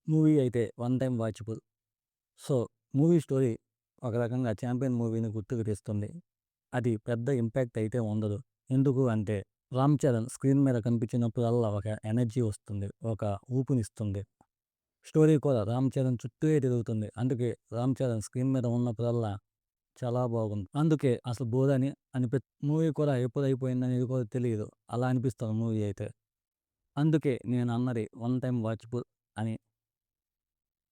Movie అయితే one time watchable. So, movie story ఒక రకంగా 'చాంపియన్' మూవీని గుర్తుకు తెస్తుంది. అది పెద్ద ఇంపాక్ట్ అయితే ఉండదు. ఎందుకు అంటే 'రామ్ చరణ్' స్క్రీన్ మీద కనిపించినప్పుడల్లా ఒక ఎనర్జీ వస్తుంది. ఒక ఊపునిస్తుంది. స్టోరీ కూడా 'రామ్ చరణ్' చుట్టూయే తిరుగుతుంది. అందుకే 'రామ్ చరణ్' స్క్రీన్ మీద ఉన్నప్పుడల్లా చాలా బాగుంది. అందుకే అసలు బోర్ అని మూవీ కూడా ఎప్పుడైపోయిందనేది కూడా తెలియదు. అలా అనిపిస్తుంది మూవీ అయితే. అందుకే నేను అన్నది వన్ టైమ్ వాచబుల్ అని.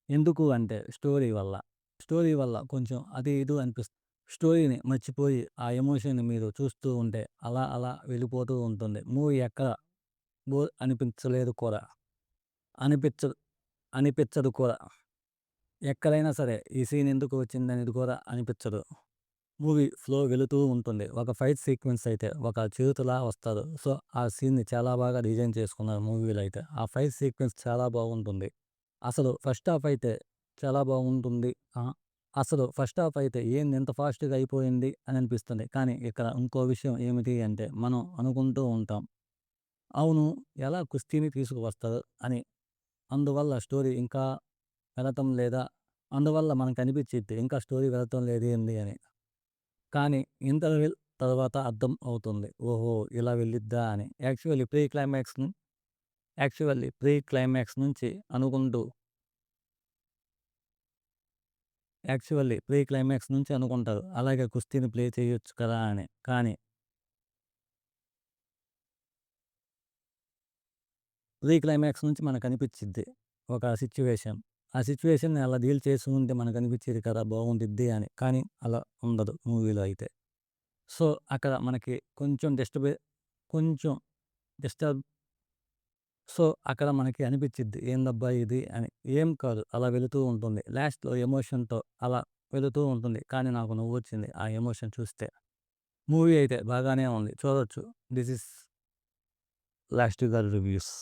ఎందుకు అంటే స్టోరీ వల్ల. స్టోరీ వల్ల కొంచెం అటు ఇటు అనిపిస్తుంది. స్టోరీని మర్చిపోయి ఆ ఎమోషన్‌ని మీరు చూస్తూ ఉంటే అలా అలా వెళ్ళిపోతూ ఉంటుంది. మూవీ ఎక్కడ బోర్ అనిపించలేదు కూడా. అనిపించదు అనిపించదు కూడా. ఎక్కడైనా సరే ఈ సీన్ ఎందుకు వచ్చిందనేది కూడా అనిపించదు. మూవీ ఫ్లో వెళుతూ ఉంటుంది. ఒక ఫైట్ సీక్వెన్స్ అయితే ఒక చిరుతలా వస్తారు. సో, ఆ సీన్‌ని చాలా బాగా డిజైన్ చేసుకున్నారు మూవీలో అయితే. ఆ ఫైట్ సీక్వెన్స్ చాలా బాగుంటుంది. అసలు ఫస్ట్ హాఫ్ అయితే చాలా బాగుంటుంది. ఆ! అసలు ఫస్ట్ హాఫ్ అయితే ఏంది ఇంత ఫాస్ట్‌గా అయిపోయింది అని అనిపిస్తుంది. కానీ ఇక్కడ ఇంకో విషయం ఏమిటి అంటే మనం అనుకుంటూ ఉంటాం. అవును, ఎలా కుస్తీని తీసుకువస్తారు అని. అందువల్ల స్టోరీ ఇంకా వెళటం లేదా? అందువల్ల మనకనిపిచ్చిద్ది ఇంకా స్టోరీ వెళటం లేదేంది అని. కానీ ఇంటర్వెల్ తర్వాత అర్థం అవుతుంది. ఓహో! ఇలా వెళ్ళిద్దా అని. యాక్చువల్లీ ప్రీ క్లైమాక్స్ నుంచి అనుకుంటారు. అలాగే కుస్తీని ప్లే చేయొచ్చు కదా అని. కానీ ప్రీ క్లైమాక్స్ నుంచి మనకనిపిచ్చిద్ది ఒక సిట్యుయేషన్. ఆ సిట్యుయేషన్‌ని అలా డీల్ చేసి ఉంటే మనకనిపిచ్చేది కదా బాగుండిద్ది అని. కానీ అలా ఉండదు మూవీలో అయితే. సో, అక్కడ మనకి కొంచెం డిస్టర్బ్ సో, అక్కడ మనకి అనిపిచ్చిద్ది ఏందబ్బా ఇది అని. ఏం కాదు, అలా వెళుతూ ఉంటుంది. లాస్ట్‌లో ఎమోషన్‌తో అలా వెళుతూ ఉంటుంది. కానీ నాకు నవ్వొచ్చింది ఆ ఎమోషన్ చూస్తే. మూవీ అయితే బాగానే ఉంది. చూడొచ్చు. దిస్ ఈజ్ లాస్ట్ గారి రివ్యూస్.